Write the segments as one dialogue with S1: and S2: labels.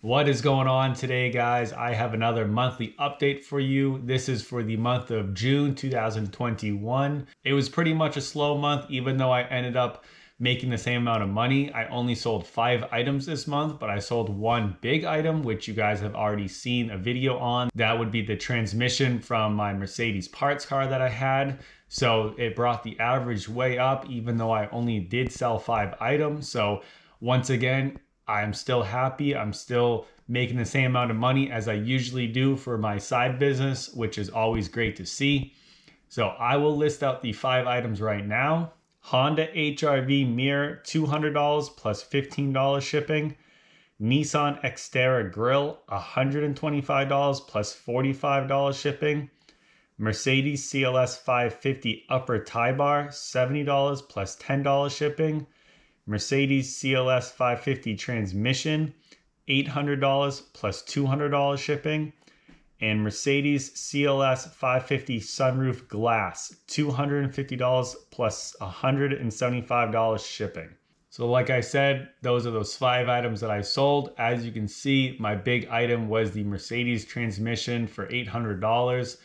S1: What is going on today, guys? I have another monthly update for you. This is for the month of June 2021. It was pretty much a slow month, even though I ended up making the same amount of money. I only sold 5 items this month, but I sold one big item, which you guys have already seen a video on. That would be the transmission from my Mercedes parts car that I had. So it brought the average way up, even though I only did sell 5 items. So once again, I'm still happy. I'm still making the same amount of money as I usually do for my side business, which is always great to see. So I will list out the 5 items right now. Honda HR-V mirror, $200 plus $15 shipping. Nissan Xterra grill, $125 plus $45 shipping. Mercedes CLS 550 upper tie bar, $70 plus $10 shipping. Mercedes CLS 550 transmission, $800 plus $200 shipping. And Mercedes CLS 550 sunroof glass, $250 plus $175 shipping. So like I said, those are those 5 items that I sold. As you can see, my big item was the Mercedes transmission for $800.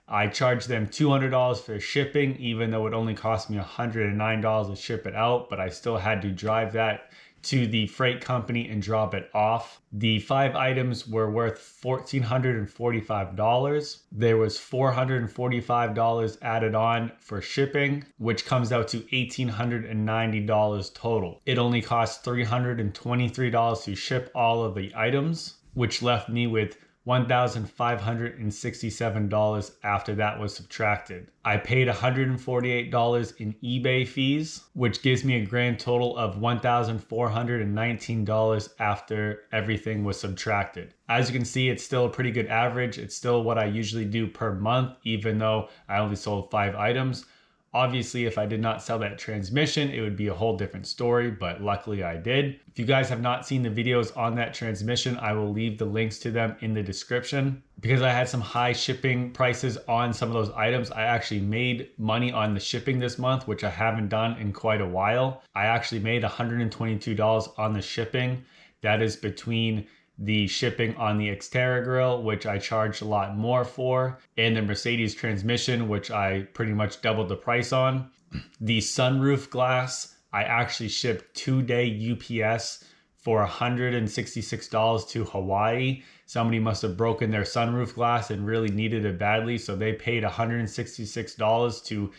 S1: I charged them $200 for shipping, even though it only cost me $109 to ship it out, but I still had to drive that to the freight company and drop it off. The 5 items were worth $1,445. There was $445 added on for shipping, which comes out to $1,890 total. It only cost $323 to ship all of the items, which left me with $1,567 after that was subtracted. I paid $148 in eBay fees, which gives me a grand total of $1,419 after everything was subtracted. As you can see, it's still a pretty good average. It's still what I usually do per month, even though I only sold 5 items. Obviously, if I did not sell that transmission, it would be a whole different story, but luckily I did. If you guys have not seen the videos on that transmission, I will leave the links to them in the description. Because I had some high shipping prices on some of those items, I actually made money on the shipping this month, which I haven't done in quite a while. I actually made $122 on the shipping. That is between the shipping on the Xterra grill, which I charged a lot more for, and the Mercedes transmission, which I pretty much doubled the price on. The sunroof glass, I actually shipped 2-day UPS for $166 to Hawaii. Somebody must have broken their sunroof glass and really needed it badly, so they paid $166 to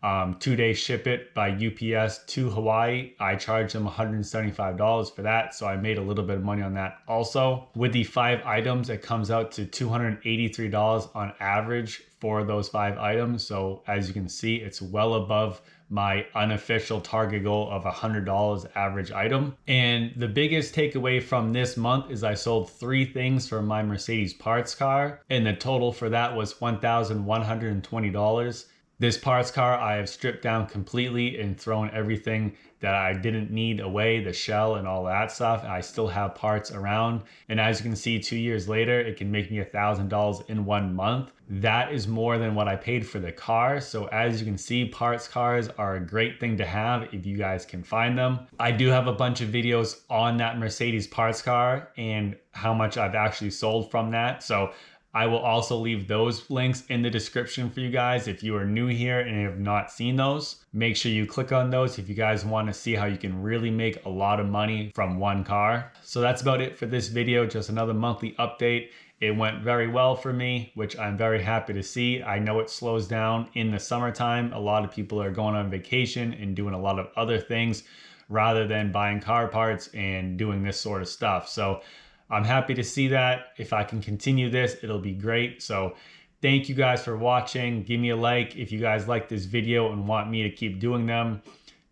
S1: 2-day ship it by UPS to Hawaii. I charged them $175 for that, so I made a little bit of money on that also. With the 5 items, it comes out to $283 on average for those 5 items. So as you can see, it's well above my unofficial target goal of $100 average item. And the biggest takeaway from this month is I sold 3 things for my Mercedes parts car, and the total for that was $1,120. This parts car I have stripped down completely and thrown everything that I didn't need away, the shell and all that stuff. I still have parts around. And as you can see, 2 years later, it can make me $1,000 in 1 month. That is more than what I paid for the car. So as you can see, parts cars are a great thing to have if you guys can find them. I do have a bunch of videos on that Mercedes parts car and how much I've actually sold from that. So I will also leave those links in the description for you guys. If you are new here and have not seen those, make sure you click on those if you guys want to see how you can really make a lot of money from one car. So that's about it for this video, just another monthly update. It went very well for me, which I'm very happy to see. I know it slows down in the summertime. A lot of people are going on vacation and doing a lot of other things rather than buying car parts and doing this sort of stuff. So I'm happy to see that. If I can continue this, it'll be great. So thank you guys for watching. Give me a like if you guys like this video and want me to keep doing them.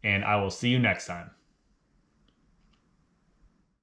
S1: And I will see you next time.